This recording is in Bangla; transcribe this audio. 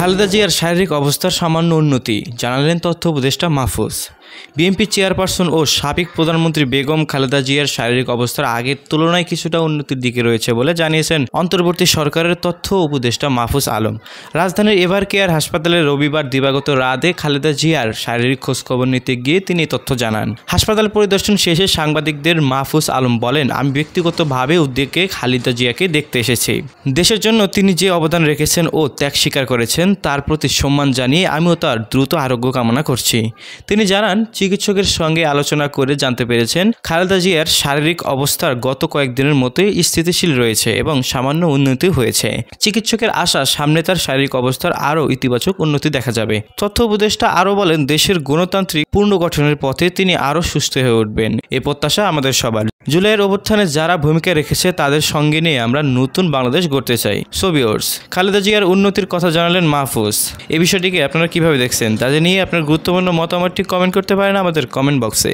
খালেদা জিয়ার শারীরিক অবস্থার সামান্য উন্নতি জানালেন তথ্য উপদেষ্টা মাহফুজ। বিএনপি চেয়ারপারসন ও সাবেক প্রধানমন্ত্রী বেগম খালেদা জিয়ার শারীরিক অবস্থার আগের তুলনায় কিছুটা উন্নতির দিকে রয়েছে বলে জানিয়েছেন অন্তর্বর্তী সরকারের তথ্য উপদেষ্টা মাহফুজ আলম। রাজধানীর এভার কেয়ার হাসপাতালে রবিবার দিবাগত রাতে খালেদা জিয়ার শারীরিক খোঁজখবর নিতে গিয়ে তিনি তথ্য জানান। হাসপাতাল পরিদর্শন শেষে সাংবাদিকদের মাহফুজ আলম বলেন, আমি ব্যক্তিগতভাবে উদ্যোগে খালেদা জিয়াকে দেখতে এসেছি। দেশের জন্য তিনি যে অবদান রেখেছেন ও ত্যাগ স্বীকার করেছেন তার প্রতি সম্মান জানিয়ে আমিও তার দ্রুত আরোগ্য কামনা করছি। তিনি জানান, চিকিৎসকের সঙ্গে আলোচনা করে জানতে পেরেছেন খালেদা জিয়ার শারীরিক অবস্থার গত কয়েকদিনের মতোই স্থিতিশীল রয়েছে এবং সামান্য উন্নতি হয়েছে। চিকিৎসকের আশা সামনে তার শারীরিক অবস্থার আরও ইতিবাচক উন্নতি দেখা যাবে। তথ্য উপদেষ্টা আরও বলেন, দেশের গণতান্ত্রিক পুনর্গঠনের পথে তিনি আরও সুস্থ হয়ে উঠবেন, এ প্রত্যাশা আমাদের সবার। জুলাইয়ের অভ্যুত্থানে যারা ভূমিকা রেখেছে তাদের সঙ্গে নিয়ে আমরা নতুন বাংলাদেশ গড়তে চাই। সো ভিউয়ার্স, খালেদা জিয়ার উন্নতির কথা জানালেন মাহফুজ। এই বিষয়টিকে আপনারা কিভাবে দেখছেন তা নিয়ে আপনার গুরুত্বপূর্ণ মতামতটি কমেন্ট করতে পারেন আমাদের কমেন্ট বক্সে।